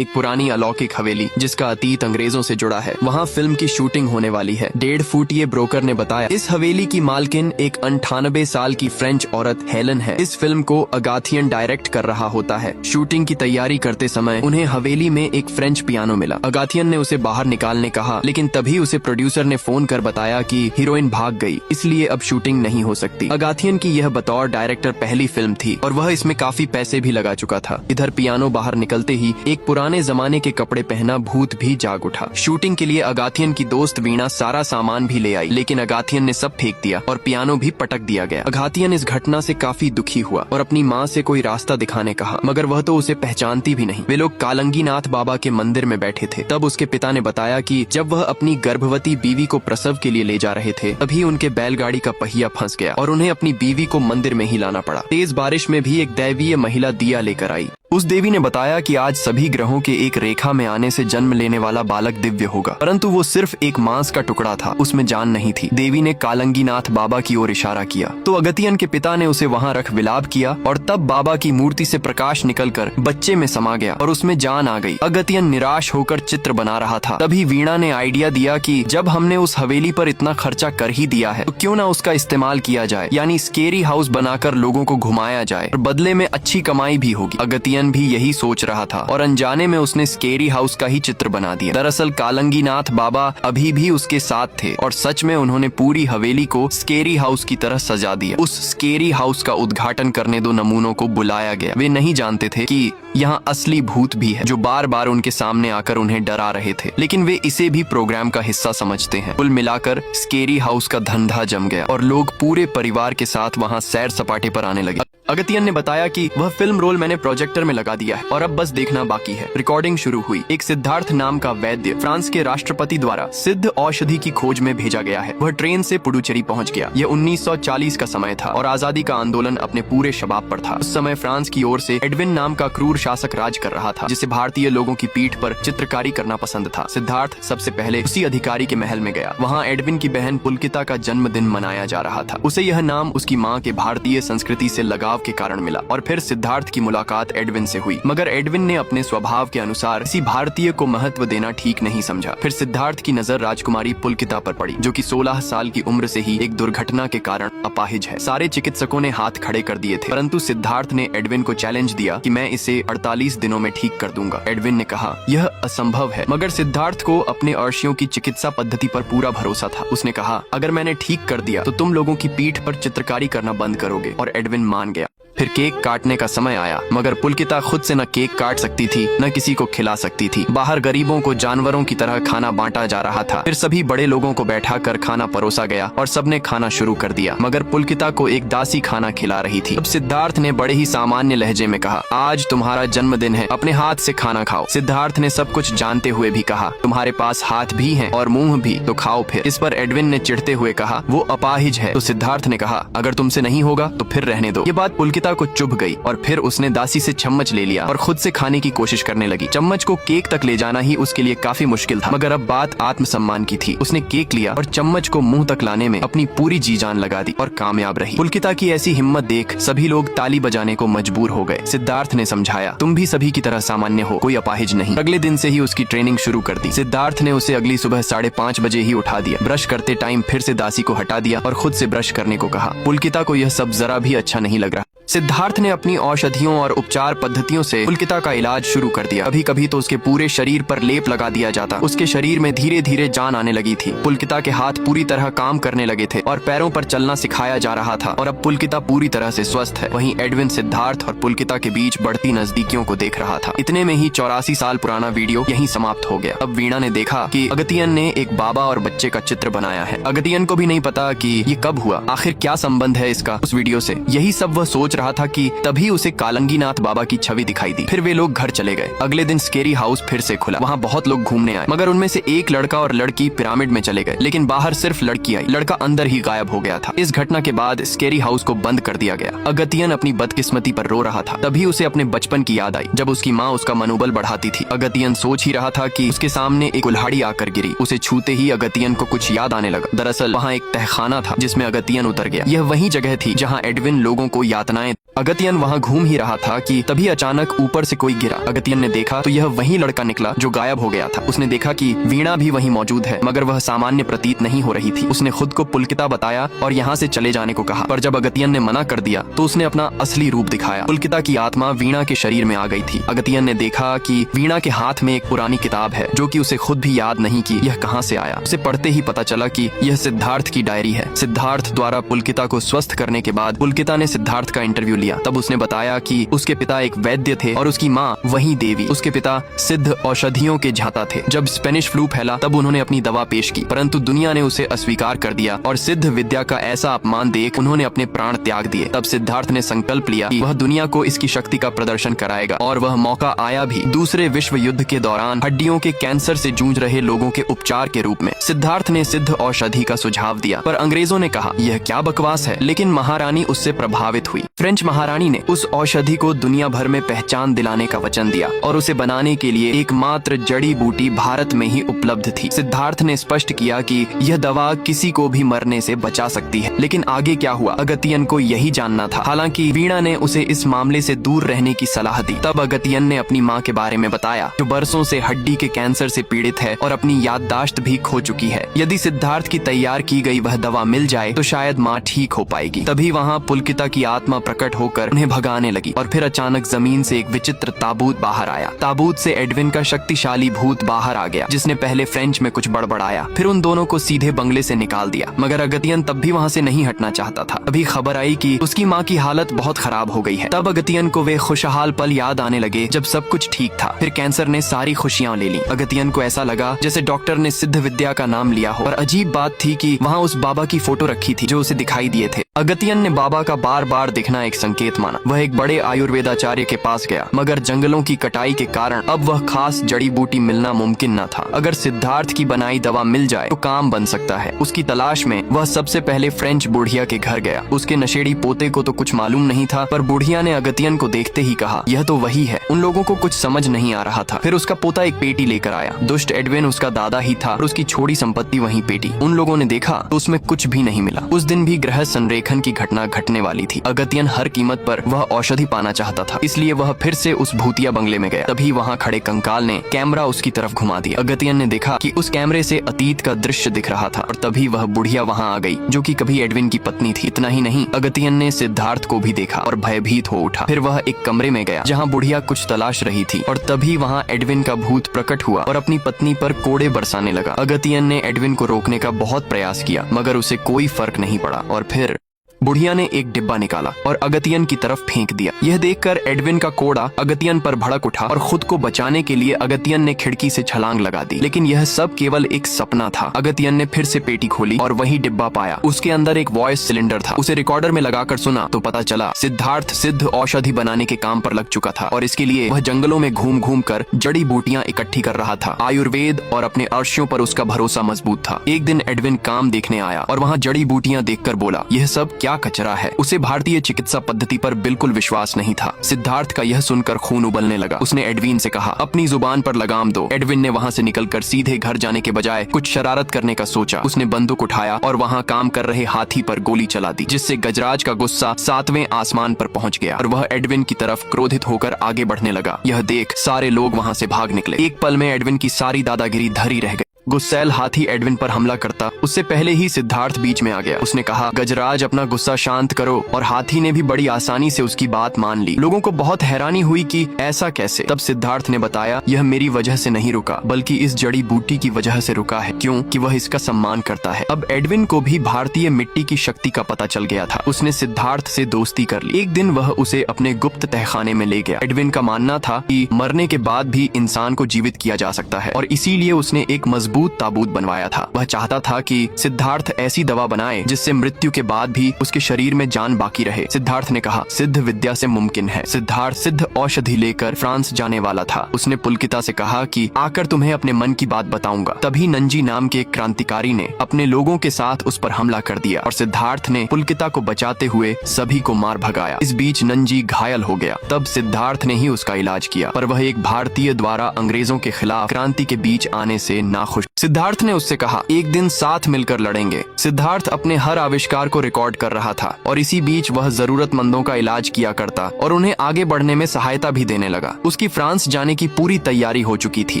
एक पुरानी अलौकिक हवेली जिसका अतीत अंग्रेजों से जुड़ा है। वहाँ फिल्म की शूटिंग होने वाली है। 1.5 फुट ये ब्रोकर ने बताया। इस हवेली की मालकिन एक 98 साल की फ्रेंच औरत हेलन है। इस फिल्म को अगाथियन डायरेक्ट कर रहा होता है। शूटिंग की तैयारी करते समय उन्हें हवेली में एक फ्रेंच पियानो मिला। अगाथियन ने उसे बाहर निकालने कहा, लेकिन तभी उसे प्रोड्यूसर ने फोन कर बताया कि हीरोइन भाग गई, इसलिए अब शूटिंग नहीं हो सकती। अगाथियन की यह बतौर डायरेक्टर पहली फिल्म थी और वह इसमें काफी पैसे भी लगा चुका था। इधर पियानो बाहर निकलते ही एक पुराने जमाने के कपड़े पहना भूत भी जाग उठा। शूटिंग के लिए अगाथियन की दोस्त वीणा सारा सामान भी ले आई, लेकिन अगाथियन ने सब फेंक दिया और पियानो भी पटक दिया गया। अगाथियन इस घटना से काफी दुखी हुआ और अपनी माँ से कोई रास्ता दिखाने कहा, मगर वह तो उसे पहचानती भी नहीं। वे लोग कालंगीनाथ बाबा के मंदिर में बैठे थे। तब उसके पिता ने बताया कि जब वह अपनी गर्भवती बीवी को प्रसव के लिए ले जा रहे थे, तभी उनके बैलगाड़ी का पहिया फंस गया और उन्हें अपनी बीवी को मंदिर में ही लाना पड़ा। तेज बारिश में भी एक दैवीय महिला दिया लेकर आई। उस देवी ने बताया कि आज सभी ग्रहों के एक रेखा में आने से जन्म लेने वाला बालक दिव्य होगा, परंतु वो सिर्फ एक मांस का टुकड़ा था, उसमें जान नहीं थी। देवी ने कालंगीनाथ बाबा की ओर इशारा किया तो अगतियन के पिता ने उसे वहां रख विलाप किया और तब बाबा की मूर्ति से प्रकाश निकलकर बच्चे में समा गया और उसमें जान आ गई। अगतियन निराश होकर चित्र बना रहा था। तभी वीणा ने आइडिया दिया कि जब हमने उस हवेली पर इतना खर्चा कर ही दिया है तो क्यों ना उसका इस्तेमाल किया जाए, यानी स्केरी हाउस बनाकर लोगों को घुमाया जाए और बदले में अच्छी कमाई भी होगी। अगतियन भी यही सोच रहा था और अनजाने में उसने स्केरी हाउस का ही चित्र बना दिया। दरअसल कालंगीनाथ बाबा अभी भी उसके साथ थे और सच में उन्होंने पूरी हवेली को स्केरी हाउस की तरह सजा दिया। उस स्केरी हाउस का उद्घाटन करने 2 नमूनों को बुलाया गया। वे नहीं जानते थे कि यहाँ असली भूत भी है जो बार बार उनके सामने आकर उन्हें डरा रहे थे, लेकिन वे इसे भी प्रोग्राम का हिस्सा समझते हैं। कुल मिलाकर स्केरी हाउस का धंधा जम गया और लोग पूरे परिवार के साथ वहाँ सैर सपाटे पर आने लगे। अगतियन ने बताया कि वह फिल्म रोल मैंने प्रोजेक्टर में लगा दिया है और अब बस देखना बाकी है। रिकॉर्डिंग शुरू हुई। एक सिद्धार्थ नाम का वैद्य फ्रांस के राष्ट्रपति द्वारा सिद्ध औषधि की खोज में भेजा गया है। वह ट्रेन से पुडुचेरी पहुंच गया। यह 1940 का समय था और आजादी का आंदोलन अपने पूरे शबाब पर था। उस समय फ्रांस की ओर से एडविन नाम का क्रूर शासक राज कर रहा था, जिसे भारतीय लोगों की पीठ पर चित्रकारी करना पसंद था। सिद्धार्थ सबसे पहले उसी अधिकारी के महल में गया। वहाँ एडविन की बहन पुलकिता का जन्मदिन मनाया जा रहा था। उसे यह नाम उसकी माँ के भारतीय संस्कृति से लगाव के कारण मिला और फिर सिद्धार्थ की मुलाकात एडविन से हुई, मगर एडविन ने अपने स्वभाव के अनुसार किसी भारतीय को महत्व देना ठीक नहीं समझा। फिर सिद्धार्थ की नजर राजकुमारी पुलकिता पर पड़ी, जो कि 16 साल की उम्र से ही एक दुर्घटना के कारण अपाहिज है। सारे चिकित्सकों ने हाथ खड़े कर दिए थे, परंतु सिद्धार्थ ने एडविन को चैलेंज दिया कि मैं इसे 48 दिनों में ठीक कर दूंगा। एडविन ने कहा यह असंभव है, मगर सिद्धार्थ को अपने अर्शियों की चिकित्सा पद्धति पर पूरा भरोसा था। उसने कहा अगर मैंने ठीक कर दिया तो तुम लोगों की पीठ पर चित्रकारी करना बंद करोगे, और एडविन मान गया। फिर केक काटने का समय आया, मगर पुलकिता खुद से न केक काट सकती थी न किसी को खिला सकती थी। बाहर गरीबों को जानवरों की तरह खाना बांटा जा रहा था। फिर सभी बड़े लोगों को बैठाकर खाना परोसा गया और सबने खाना शुरू कर दिया, मगर पुलकिता को एक दासी खाना खिला रही थी। अब सिद्धार्थ ने बड़े ही सामान्य लहजे में कहा आज तुम्हारा जन्मदिन है, अपने हाथ से खाना खाओ। सिद्धार्थ ने सब कुछ जानते हुए भी कहा तुम्हारे पास हाथ भी हैं और मुंह भी, तो खाओ फिर। इस पर एडविन ने चिढ़ते हुए कहा वो अपाहिज है। तो सिद्धार्थ ने कहा अगर तुमसे नहीं होगा तो फिर रहने दो। ये बात पुलकिता को चुभ गई और फिर उसने दासी से चम्मच ले लिया और खुद से खाने की कोशिश करने लगी। चम्मच को केक तक ले जाना ही उसके लिए काफी मुश्किल था, मगर अब बात आत्मसम्मान की थी। उसने केक लिया और चम्मच को मुंह तक लाने में अपनी पूरी जी जान लगा दी और कामयाब रही। पुलकिता की ऐसी हिम्मत देख सभी लोग ताली बजाने को मजबूर हो गए। सिद्धार्थ ने समझाया तुम भी सभी की तरह सामान्य हो, कोई अपाहिज नहीं। अगले दिन से ही उसकी ट्रेनिंग शुरू कर दी। सिद्धार्थ ने उसे अगली सुबह 5:30 बजे ही उठा दिया। ब्रश करते टाइम फिर से दासी को हटा दिया और खुद से ब्रश करने को कहा। पुलकिता को यह सब जरा भी अच्छा नहीं लग रहा। सिद्धार्थ ने अपनी औषधियों और उपचार पद्धतियों से पुलकिता का इलाज शुरू कर दिया। कभी कभी तो उसके पूरे शरीर पर लेप लगा दिया जाता। उसके शरीर में धीरे धीरे जान आने लगी थी। पुलकिता के हाथ पूरी तरह काम करने लगे थे और पैरों पर चलना सिखाया जा रहा था और अब पुलकिता पूरी तरह से स्वस्थ है। वहीं एडविन सिद्धार्थ और पुलकिता के बीच बढ़ती नजदीकियों को देख रहा था। इतने में ही 84 साल पुराना वीडियो यहीं समाप्त हो गया। अब वीणा ने देखा कि अगतियन ने एक बाबा और बच्चे का चित्र बनाया है। अगतियन को भी नहीं पता कि ये कब हुआ, आखिर क्या संबंध है इसका उस वीडियो से। यही सब वह सोच रहा था कि तभी उसे कालंगीनाथ बाबा की छवि दिखाई दी। फिर वे लोग घर चले गए। अगले दिन स्केरी हाउस फिर से खुला। वहाँ बहुत लोग घूमने आए, मगर उनमें से एक लड़का और लड़की पिरामिड में चले गए, लेकिन बाहर सिर्फ लड़की आई। लड़का अंदर ही गायब हो गया था। इस घटना के बाद स्केरी हाउस को बंद कर दिया गया। अगतियन अपनी बदकिस्मती पर रो रहा था। तभी उसे अपने बचपन की याद आई, जब उसकी माँ उसका मनोबल बढ़ाती थी। अगतियन सोच ही रहा था कि उसके सामने एक कुल्हाड़ी आकर गिरी। उसे छूते ही अगतियन को कुछ याद आने लगा। दरअसल वहाँ एक तहखाना था जिसमें अगतियन उतर गया। यह वही जगह थी जहाँ एडविन लोगों को यातनाएं अगतियन वहाँ घूम ही रहा था कि तभी अचानक ऊपर से कोई गिरा। अगतियन ने देखा तो यह वही लड़का निकला जो गायब हो गया था। उसने देखा कि वीणा भी वहीं मौजूद है, मगर वह सामान्य प्रतीत नहीं हो रही थी। उसने खुद को पुलकिता बताया और यहाँ से चले जाने को कहा, पर जब अगतियन ने मना कर दिया तो उसने अपना असली रूप दिखाया। पुलकिता की आत्मा वीणा के शरीर में आ गई थी। अगतियन ने देखा कि वीणा के हाथ में एक पुरानी किताब है जो कि उसे खुद भी याद नहीं कि यह कहाँ से आया। उसे पढ़ते ही पता चला कि यह सिद्धार्थ की डायरी है। सिद्धार्थ द्वारा पुलकिता को स्वस्थ करने के बाद पुलकिता ने सिद्धार्थ का इंटरव्यू लिया। तब उसने बताया कि उसके पिता एक वैद्य थे और उसकी माँ वही देवी। उसके पिता सिद्ध औषधियों के झाता थे। जब स्पेनिश फ्लू फैला तब उन्होंने अपनी दवा पेश की, परंतु दुनिया ने उसे अस्वीकार कर दिया और सिद्ध विद्या का ऐसा अपमान देख उन्होंने अपने प्राण त्याग दिए। तब सिद्धार्थ ने संकल्प लिया कि वह दुनिया को इसकी शक्ति का प्रदर्शन कराएगा, और वह मौका आया भी। दूसरे विश्व युद्ध के दौरान हड्डियों के कैंसर से जूझ रहे लोगों के उपचार के रूप में सिद्धार्थ ने सिद्ध औषधि का सुझाव दिया, पर अंग्रेजों ने कहा यह क्या बकवास है। लेकिन महारानी उससे प्रभावित हुई। फ्रेंच महारानी ने उस औषधि को दुनिया भर में पहचान दिलाने का वचन दिया और उसे बनाने के लिए एकमात्र जड़ी बूटी भारत में ही उपलब्ध थी। सिद्धार्थ ने स्पष्ट किया कि यह दवा किसी को भी मरने से बचा सकती है। लेकिन आगे क्या हुआ, अगतियन को यही जानना था। हालांकि वीणा ने उसे इस मामले से दूर रहने की सलाह दी। तब अगतियन ने अपनी माँ के बारे में बताया, जो बरसों से हड्डी के कैंसर से पीड़ित है और अपनी याददाश्त भी खो चुकी है। यदि सिद्धार्थ की तैयार की गई वह दवा मिल जाए तो शायद माँ ठीक हो पाएगी। तभी वहाँ पुलकिता की आत्मा प्रकट होकर उन्हें भगाने लगी और फिर अचानक जमीन से एक विचित्र ताबूत बाहर आया। ताबूत से एडविन का शक्तिशाली भूत बाहर आ गया, जिसने पहले फ्रेंच में कुछ बड़बड़ाया, फिर उन दोनों को सीधे बंगले से निकाल दिया। मगर अगतियन तब भी वहाँ से नहीं हटना चाहता था। अभी खबर आई कि उसकी माँ की हालत बहुत खराब हो गई है। तब अगतियन को वे खुशहाल पल याद आने लगे जब सब कुछ ठीक था। फिर कैंसर ने सारी खुशियाँ ले ली। अगतियन को ऐसा लगा जैसे डॉक्टर ने सिद्ध विद्या का नाम लिया हो। और अजीब बात थी कि वहाँ उस बाबा की फोटो रखी थी जो उसे दिखाई दिए थे। अगतियन ने बाबा का बार बार दिखना एक संकेत माना। वह एक बड़े आयुर्वेदाचार्य के पास गया, मगर जंगलों की कटाई के कारण अब वह खास जड़ी बूटी मिलना मुमकिन न था। अगर सिद्धार्थ की बनाई दवा मिल जाए तो काम बन सकता है। उसकी तलाश में वह सबसे पहले फ्रेंच बुढ़िया के घर गया। उसके नशेड़ी पोते को तो कुछ मालूम नहीं था, पर बुढ़िया ने अगतियन को देखते ही कहा, यह तो वही है। उन लोगों को कुछ समझ नहीं आ रहा था। फिर उसका पोता एक पेटी लेकर आया। दुष्ट एडविन उसका दादा ही था और उसकी छोड़ी संपत्ति वहीं पेटी। उन लोगों ने देखा तो उसमें कुछ भी नहीं मिला। उस दिन भी ग्रह संरेखन की घटना घटने वाली थी। अगतियन हर कीमत पर वह औषधि पाना चाहता था, इसलिए वह फिर से उस भूतिया बंगले में गया। तभी वहाँ खड़े कंकाल ने कैमरा उसकी तरफ घुमा दिया। अगतियन ने देखा कि उस कैमरे से अतीत का दृश्य दिख रहा था और तभी वह बुढ़िया वहाँ आ गई, जो कि कभी एडविन की पत्नी थी। इतना ही नहीं, अगतियन ने सिद्धार्थ को भी देखा और भयभीत हो उठा। फिर वह एक कमरे में गया जहाँ बुढ़िया कुछ तलाश रही थी और तभी वहाँ एडविन का भूत प्रकट हुआ और अपनी पत्नी पर कोड़े बरसाने लगा। अगतियन ने एडविन को रोकने का बहुत प्रयास किया, मगर उसे कोई फर्क नहीं पड़ा और फिर बुढ़िया ने एक डिब्बा निकाला और अगतियन की तरफ फेंक दिया। यह देखकर एडविन का कोड़ा अगतियन पर भड़क उठा और खुद को बचाने के लिए अगतियन ने खिड़की से छलांग लगा दी। लेकिन यह सब केवल एक सपना था। अगतियन ने फिर से पेटी खोली और वही डिब्बा पाया। उसके अंदर एक वॉइस सिलेंडर था। उसे रिकॉर्डर में लगाकर सुना तो पता चला सिद्धार्थ सिद्ध औषधि बनाने के काम पर लग चुका था और इसके लिए वह जंगलों में घूम घूम कर जड़ी बूटियां इकट्ठी कर रहा था। आयुर्वेद और अपने अर्शियों पर उसका भरोसा मजबूत था। एक दिन एडविन काम देखने आया और वहाँ जड़ी बूटियां देखकर बोला, यह सब क्या कचरा है। उसे भारतीय चिकित्सा पद्धति पर बिल्कुल विश्वास नहीं था। सिद्धार्थ का यह सुनकर खून उबलने लगा। उसने एडविन से कहा, अपनी जुबान पर लगाम दो। एडविन ने वहाँ से निकलकर सीधे घर जाने के बजाय कुछ शरारत करने का सोचा। उसने बंदूक उठाया और वहाँ काम कर रहे हाथी पर गोली चला दी, जिससे गजराज का गुस्सा 7वें आसमान पर पहुँच गया और वह एडविन की तरफ क्रोधित होकर आगे बढ़ने लगा। यह देख सारे लोग वहाँ से भाग निकले। एक पल में एडविन की सारी दादागिरी धरी रह गई। गुस्सैल हाथी एडविन पर हमला करता उससे पहले ही सिद्धार्थ बीच में आ गया। उसने कहा, गजराज अपना गुस्सा शांत करो, और हाथी ने भी बड़ी आसानी से उसकी बात मान ली। लोगों को बहुत हैरानी हुई कि ऐसा कैसे। तब सिद्धार्थ ने बताया, यह मेरी वजह से नहीं रुका बल्कि इस जड़ी बूटी की वजह से रुका है, क्योंकि वह इसका सम्मान करता है। अब एडविन को भी भारतीय मिट्टी की शक्ति का पता चल गया था। उसने सिद्धार्थ से दोस्ती कर ली। एक दिन वह उसे अपने गुप्त तहखाने में ले गया। एडविन का मानना था कि मरने के बाद भी इंसान को जीवित किया जा सकता है और इसीलिए उसने एक मजबूत ताबूत बनवाया था। वह चाहता था कि सिद्धार्थ ऐसी दवा बनाए जिससे मृत्यु के बाद भी उसके शरीर में जान बाकी रहे। सिद्धार्थ ने कहा, सिद्ध विद्या से मुमकिन है। सिद्धार्थ सिद्ध औषधि लेकर फ्रांस जाने वाला था। उसने पुलकिता से कहा कि आकर तुम्हें अपने मन की बात बताऊंगा। तभी नंजी नाम के एक क्रांतिकारी ने अपने लोगों के साथ उस पर हमला कर दिया और सिद्धार्थ ने पुलकिता को बचाते हुए सभी को मार भगाया। इस बीच नंजी घायल हो गया। तब सिद्धार्थ ने ही उसका इलाज किया, पर वह एक भारतीय द्वारा अंग्रेजों के खिलाफ क्रांति के बीच आने से नाखुश खुश। सिद्धार्थ ने उससे कहा, एक दिन साथ मिलकर लड़ेंगे। सिद्धार्थ अपने हर आविष्कार को रिकॉर्ड कर रहा था और इसी बीच वह जरूरतमंदों का इलाज किया करता और उन्हें आगे बढ़ने में सहायता भी देने लगा। उसकी फ्रांस जाने की पूरी तैयारी हो चुकी थी।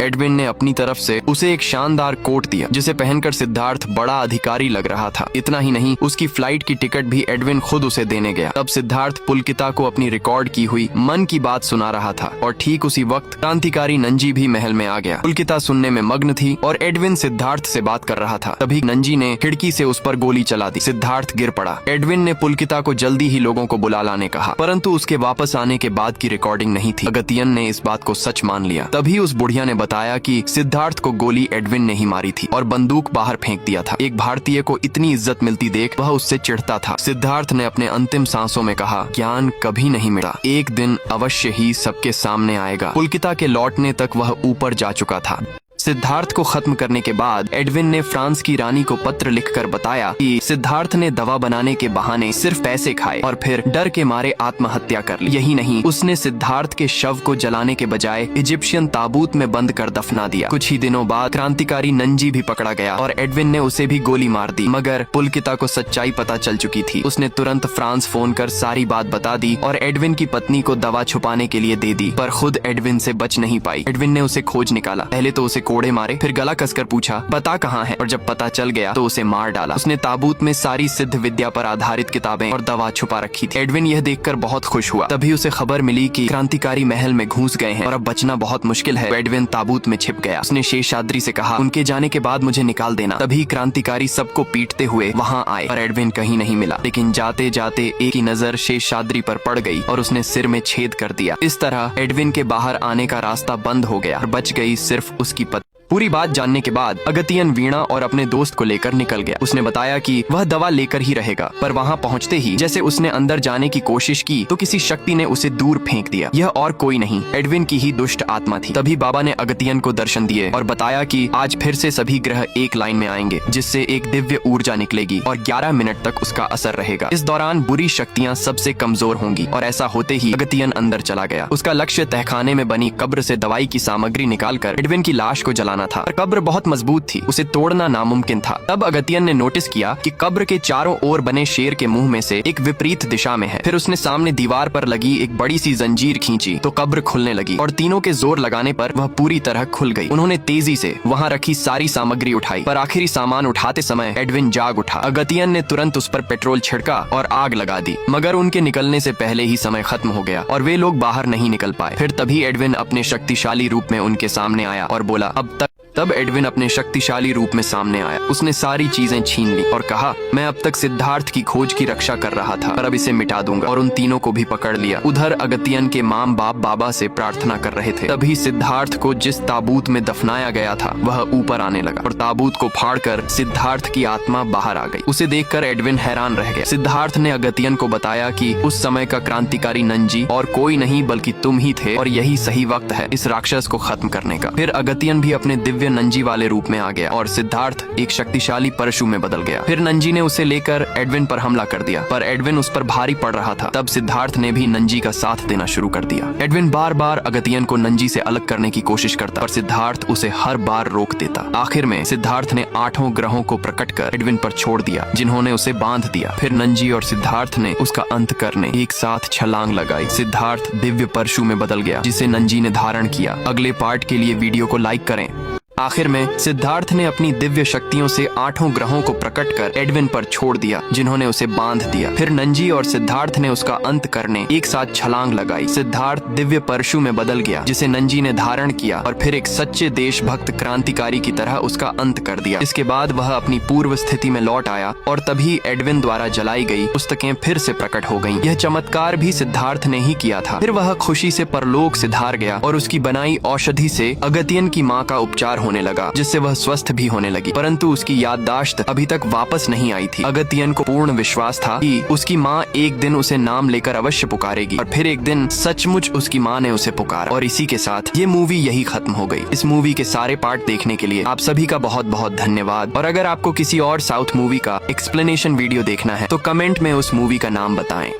एडविन ने अपनी तरफ से उसे एक शानदार कोट दिया जिसे पहनकर सिद्धार्थ बड़ा अधिकारी लग रहा था। इतना ही नहीं, उसकी फ्लाइट की टिकट भी एडविन खुद उसे देने गया। तब सिद्धार्थ पुलकिता को अपनी रिकॉर्ड की हुई मन की बात सुना रहा था और ठीक उसी वक्त क्रांतिकारी नंजी भी महल में आ गया। पुलकिता सुनने में मग्न थी और एडविन सिद्धार्थ से बात कर रहा था। तभी नंजी ने खिड़की से उस पर गोली चला दी। सिद्धार्थ गिर पड़ा। एडविन ने पुलकिता को जल्दी ही लोगों को बुला लाने कहा, परंतु उसके वापस आने के बाद की रिकॉर्डिंग नहीं थी। अगतियन ने इस बात को सच मान लिया। तभी उस बुढ़िया ने बताया कि सिद्धार्थ को गोली एडविन ने ही मारी थी और बंदूक बाहर फेंक दिया था। एक भारतीय को इतनी इज्जत मिलती देख वह उससे चिढ़ता था। सिद्धार्थ ने अपने अंतिम सांसों में कहा, ज्ञान कभी नहीं मिटा, एक दिन अवश्य ही सबके सामने आएगा। पुलकिता के लौटने तक वह ऊपर जा चुका था। सिद्धार्थ को खत्म करने के बाद एडविन ने फ्रांस की रानी को पत्र लिखकर बताया कि सिद्धार्थ ने दवा बनाने के बहाने सिर्फ पैसे खाए और फिर डर के मारे आत्महत्या कर ली। यही नहीं, उसने सिद्धार्थ के शव को जलाने के बजाय इजिप्शियन ताबूत में बंद कर दफना दिया। कुछ ही दिनों बाद क्रांतिकारी नंजी भी पकड़ा गया और एडविन ने उसे भी गोली मार दी। मगर पुलकिता को सच्चाई पता चल चुकी थी। उसने तुरंत फ्रांस फोन कर सारी बात बता दी और एडविन की पत्नी को दवा छुपाने के लिए दे दी, पर खुद एडविन से बच नहीं पाई। एडविन ने उसे खोज निकाला। पहले तो उसे कोड़े मारे, फिर गला कसकर पूछा बता कहाँ है, और जब पता चल गया तो उसे मार डाला। उसने ताबूत में सारी सिद्ध विद्या पर आधारित किताबें और दवा छुपा रखी थी। एडविन यह देखकर बहुत खुश हुआ। तभी उसे खबर मिली कि क्रांतिकारी महल में घुस गए हैं और अब बचना बहुत मुश्किल है। एडविन ताबूत में छिप गया। उसने शेषाद्री से कहा, उनके जाने के बाद मुझे निकाल देना। तभी क्रांतिकारी सबको पीटते हुए वहाँ आए और एडविन कहीं नहीं मिला। लेकिन जाते जाते एक ही नजर शेषाद्री पर पड़ गई और उसने सिर में छेद कर दिया। इस तरह एडविन के बाहर आने का रास्ता बंद हो गया और बच गई सिर्फ उसकी पत्नी। पूरी बात जानने के बाद अगतियन वीणा और अपने दोस्त को लेकर निकल गया। उसने बताया कि वह दवा लेकर ही रहेगा, पर वहाँ पहुँचते ही जैसे उसने अंदर जाने की कोशिश की तो किसी शक्ति ने उसे दूर फेंक दिया। यह और कोई नहीं, एडविन की ही दुष्ट आत्मा थी। तभी बाबा ने अगतियन को दर्शन दिए और बताया कि आज फिर से सभी ग्रह एक लाइन में आएंगे, जिससे एक दिव्य ऊर्जा निकलेगी और 11 मिनट तक उसका असर रहेगा। इस दौरान बुरी शक्तियाँ सबसे कमजोर होंगी और ऐसा होते ही अगतियन अंदर चला गया। उसका लक्ष्य तहखाने में बनी कब्र से दवाई की सामग्री निकालकर एडविन की लाश को जलाना था। कब्र बहुत मजबूत थी, उसे तोड़ना नामुमकिन था। तब अगतियन ने नोटिस किया कि कब्र के चारों ओर बने शेर के मुंह में से एक विपरीत दिशा में है। फिर उसने सामने दीवार पर लगी एक बड़ी सी जंजीर खींची तो कब्र खुलने लगी और तीनों के जोर लगाने पर वह पूरी तरह खुल गई। उन्होंने तेजी से वहाँ रखी सारी सामग्री उठाई, पर आखिरी सामान उठाते समय एडविन जाग उठा। अगतियन ने तुरंत उस पर पेट्रोल छिड़का और आग लगा दी, मगर उनके निकलने से पहले ही समय खत्म हो गया और वे लोग बाहर नहीं निकल पाए। फिर तभी एडविन अपने शक्तिशाली रूप में उनके सामने आया और बोला तब एडविन अपने शक्तिशाली रूप में सामने आया। उसने सारी चीजें छीन ली और कहा, मैं अब तक सिद्धार्थ की खोज की रक्षा कर रहा था, पर अब इसे मिटा दूंगा, और उन तीनों को भी पकड़ लिया। उधर अगतियन के माम बाप बाबा से प्रार्थना कर रहे थे। तभी सिद्धार्थ को जिस ताबूत में दफनाया गया था वह ऊपर आने लगा और ताबूत को फाड़कर सिद्धार्थ की आत्मा बाहर आ गई। उसे देखकर एडविन हैरान रह गया। सिद्धार्थ ने अगतियन को बताया कि उस समय का क्रांतिकारी नंजी और कोई नहीं बल्कि तुम ही थे और यही सही वक्त है इस राक्षस को खत्म करने का। फिर अगतियन भी अपने दिव्य नंजी वाले रूप में आ गया और सिद्धार्थ एक शक्तिशाली परशु में बदल गया। फिर नंजी ने उसे लेकर एडविन पर हमला कर दिया, पर एडविन उस पर भारी पड़ रहा था। तब सिद्धार्थ ने भी नंजी का साथ देना शुरू कर दिया। एडविन बार बार अगतियन को नंजी से अलग करने की कोशिश करता, पर सिद्धार्थ उसे हर बार रोक देता। आखिर में सिद्धार्थ ने 8 ग्रहों को प्रकट कर एडविन पर छोड़ दिया, जिन्होंने उसे बांध दिया। फिर नंजी और सिद्धार्थ ने उसका अंत करने एक साथ छलांग लगाई। सिद्धार्थ दिव्य परशु में बदल गया, जिसे नंजी ने धारण किया। अगले पार्ट के लिए वीडियो को लाइक करें। आखिर में सिद्धार्थ ने अपनी दिव्य शक्तियों से 8 ग्रहों को प्रकट कर एडविन पर छोड़ दिया, जिन्होंने उसे बांध दिया। फिर नंजी और सिद्धार्थ ने उसका अंत करने एक साथ छलांग लगाई। सिद्धार्थ दिव्य परशु में बदल गया, जिसे नंजी ने धारण किया और फिर एक सच्चे देशभक्त क्रांतिकारी की तरह उसका अंत कर दिया। इसके बाद वह अपनी पूर्व स्थिति में लौट आया और तभी एडविन द्वारा जलाई गई पुस्तकें फिर से प्रकट हो गईं। यह चमत्कार भी सिद्धार्थ ने ही किया था। फिर वह खुशी से परलोक सिधार गया और उसकी बनाई औषधि से अगतियन की माँ का उपचार होने लगा, जिससे वह स्वस्थ भी होने लगी। परंतु उसकी याददाश्त अभी तक वापस नहीं आई थी। अगतियन को पूर्ण विश्वास था कि उसकी माँ एक दिन उसे नाम लेकर अवश्य पुकारेगी, और फिर एक दिन सचमुच उसकी माँ ने उसे पुकारा। और इसी के साथ ये मूवी यही खत्म हो गई। इस मूवी के सारे पार्ट देखने के लिए आप सभी का बहुत बहुत धन्यवाद। और अगर आपको किसी और साउथ मूवी का एक्सप्लेनेशन वीडियो देखना है तो कमेंट में उस मूवी का नाम बताएं।